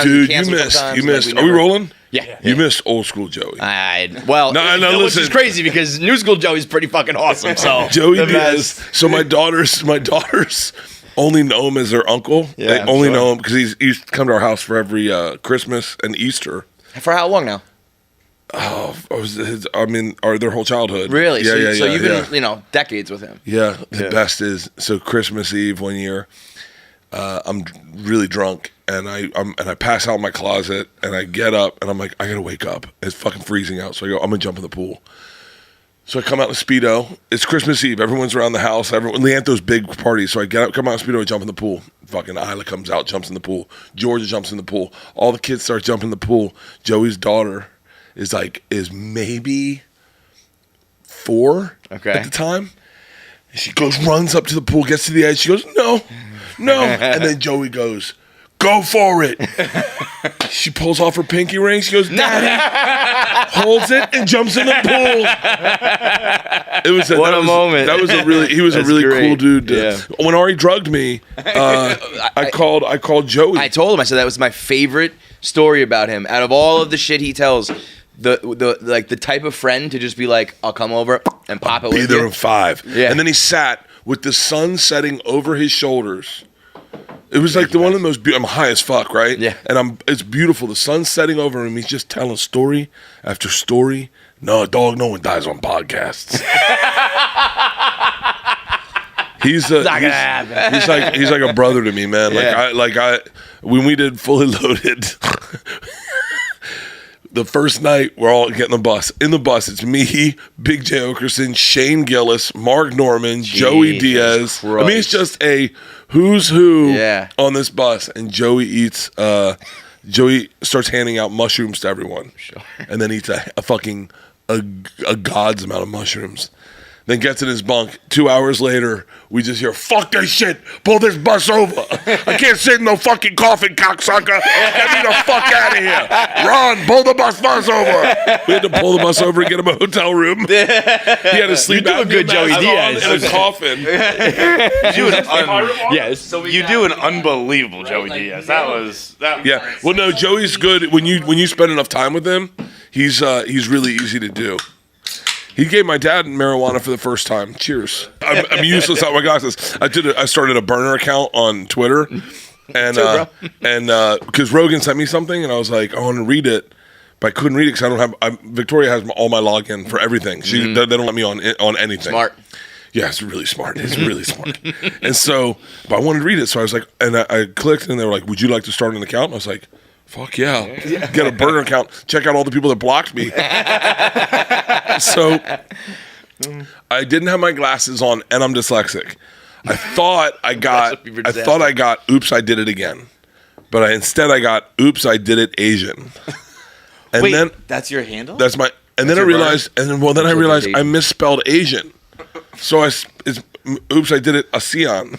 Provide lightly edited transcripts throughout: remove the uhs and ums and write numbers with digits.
Dude, you missed. Are we rolling? Yeah. You missed old school Joey. No, which is crazy because new school Joey's pretty fucking awesome. So Joey Diaz. So my daughters only know him as their uncle. Yeah, they I'm only sure. know him because he used to come to our house for every Christmas and Easter. For how long now? Their whole childhood. Really? Yeah, So you've been, decades with him. Yeah, the best is Christmas Eve one year. I'm really drunk and I pass out in my closet and I get up and I'm like, I gotta wake up. It's fucking freezing out. So I go, I'm gonna jump in the pool. So I come out in a Speedo. It's Christmas Eve. Everyone's around the house. Leanto's big party. So I get up, come out in Speedo, I jump in the pool. Fucking Isla comes out, jumps in the pool. Georgia jumps in the pool. All the kids start jumping in the pool. Joey's daughter is maybe 4 at the time. And she runs up to the pool, gets to the edge. She goes, no. And then Joey goes, go for it. She pulls off her pinky ring. She goes, Daddy, holds it and jumps in the pool. It was What a moment. He was a really great. cool dude. Yeah. When Ari drugged me, I called Joey. I told him. I said that was my favorite story about him. Out of all of the shit he tells, the type of friend to just be like, I'll come over and pop it with you. Be there in 5. Yeah. And then he sat with the sun setting over his shoulders. It was like one of the most I'm high as fuck, right? Yeah. And it's beautiful. The sun's setting over him. He's just telling story after story. No, dog, no one dies on podcasts. He's not gonna happen. He's like a brother to me, man. Yeah. When we did Fully Loaded, the first night we're all getting the bus. In the bus, it's me, Big J Okerson, Shane Gillis, Mark Norman, Joey Diaz. Christ. I mean, it's just a who's who Yeah. on this bus. And Joey starts handing out mushrooms to everyone. Sure. And then eats a god's amount of mushrooms. Then gets in his bunk. 2 hours later, we just hear, fuck this shit. Pull this bus over. I can't sit in no fucking coffin, cocksucker. Get me the fuck out of here. Run, pull the bus over. We had to pull the bus over and get him a hotel room. He had to sleep You do a good Joey Diaz. in a coffin. Yes. You do an unbelievable Joey Diaz. Yeah. Well, no, Joey's good. When you spend enough time with him, he's really easy to do. He gave my dad marijuana for the first time. Cheers. I'm useless without my glasses. I started a burner account on Twitter, and because Rogan sent me something, and I was like, I want to read it, but I couldn't read it because I don't have. Victoria has all my login for everything. They don't let me on anything. Smart. Yeah, it's really smart. It's really smart. And so, but I wanted to read it, so I was like, and I clicked, and they were like, "Would you like to start an account?" And I was like, fuck yeah. Get a burner account. Check out all the people that blocked me. So I didn't have my glasses on and I'm dyslexic. I thought I got oops, I did it again. But instead I got oops, I did it Asian. And Wait, then that's your handle? that's my and then I realized I realized I misspelled Asian. So it's oops, I did it ASEAN.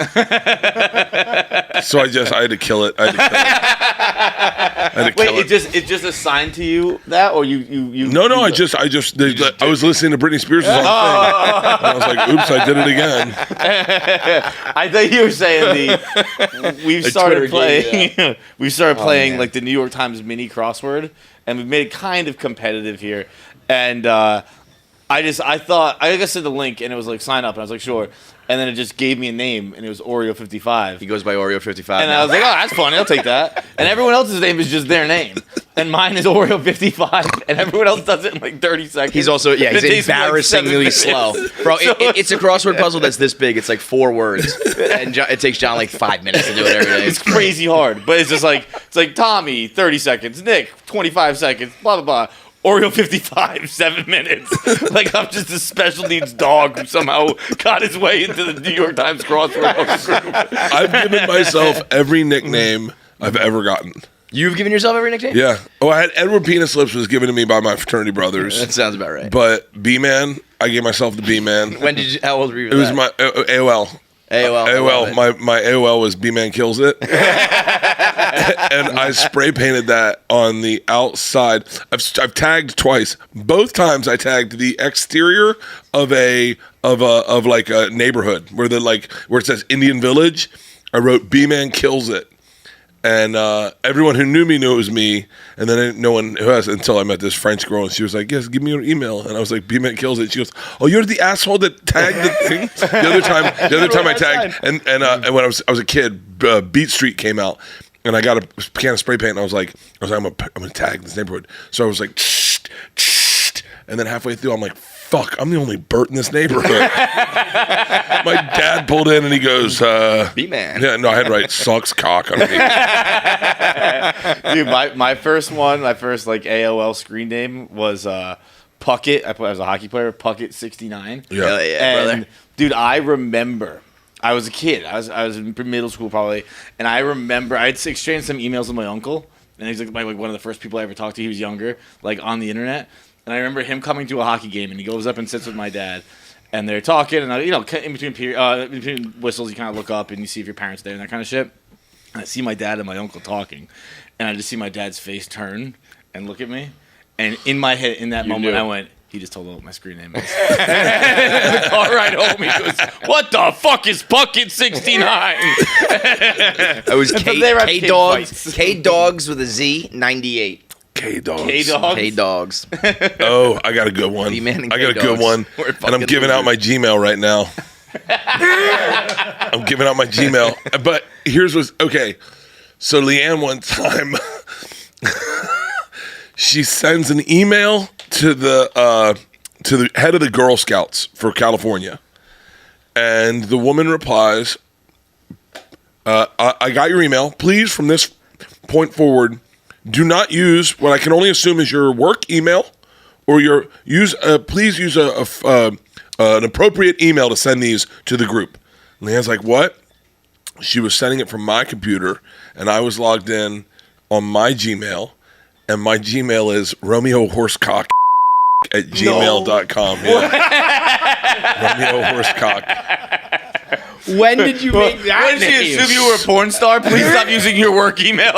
So I had to kill it. Wait, it just assigned to you that, or you? No, I was listening to Britney Spears' song thing, and I was like, "Oops, I did it again." I thought you were saying we've started playing. We started playing like the New York Times mini crossword, and we've made it kind of competitive here. And I said the link, and it was like sign up, and I was like sure. And then it just gave me a name, and it was Oreo55. He goes by Oreo55 And now. I was like, oh, that's funny. I'll take that. And everyone else's name is just their name. And mine is Oreo55, and everyone else does it in like 30 seconds. He's also, he's It takes me, like, embarrassingly 7 slow. minutes. Bro, it's a crossword puzzle that's this big. It's like 4 words. And it takes John like 5 minutes to do it every day. It's crazy hard. But it's just like, Tommy, 30 seconds. Nick, 25 seconds. Blah, blah, blah. Oreo 55, 7 minutes. Like I'm just a special needs dog who somehow got his way into the New York Times crossword. I've given myself every nickname I've ever gotten. You've given yourself every nickname? Yeah. Oh, I had Edward Penis Lips was given to me by my fraternity brothers. That sounds about right. But B-Man, I gave myself the B-Man. How old were you? It was my AOL. AOL. My AOL was B-Man Kills It. And I spray painted that on the outside. I've tagged twice. Both times I tagged the exterior of like a neighborhood where it says Indian Village. I wrote B-Man Kills It. And everyone who knew me knew it was me, and then no one who has until I met this French girl, and she was like, "Yes, give me your email." And I was like, "B-Man kills it." She goes, "Oh, you're the asshole that tagged the thing." The other time I tagged, and when I was a kid, Beat Street came out, and I got a can of spray paint, and I was like, I'm gonna tag this neighborhood. So I was like, and then halfway through, I'm like, fuck, I'm the only Bert in this neighborhood. My dad pulled in and he goes, B-Man. Yeah, no, I had to write sucks cock on me. Dude, my first like AOL screen name was Puckett. I was a hockey player, Puckett 69. Yeah. Hell yeah, And brother. dude, I remember I was a kid. I was in middle school probably, and I remember I had exchanged some emails with my uncle, and he's like one of the first people I ever talked to. He was younger, like on the internet. And I remember him coming to a hockey game, and he goes up and sits with my dad, and they're talking, and in between whistles, you kind of look up and you see if your parents there and that kind of shit. And I see my dad and my uncle talking, and I just see my dad's face turn and look at me, and in my head, in that moment, I went, "He just told me what my screen name is." The car ride home, he goes, "What the fuck is Puckett 69?" I was K-Dogs with a Z, 98. K-Dogs. K-Dogs. Oh, I got a good one. B-Man and I got a K-Dogs. good one. We're And I'm giving out my Gmail right now. I'm giving out my Gmail. But here's what's okay. So Leanne one time she sends an email to the head of the Girl Scouts for California. And the woman replies, I got your email. Please, from this point forward, do not use what I can only assume is your work email, or please use an appropriate email to send these to the group. Leanne's like, what? She was sending it from my computer, and I was logged in on my Gmail, and my Gmail is RomeoHorsecock at gmail.com. Yeah. Romeo Horsecock. When did you make that When did she assume you were a porn star? Please stop using your work email.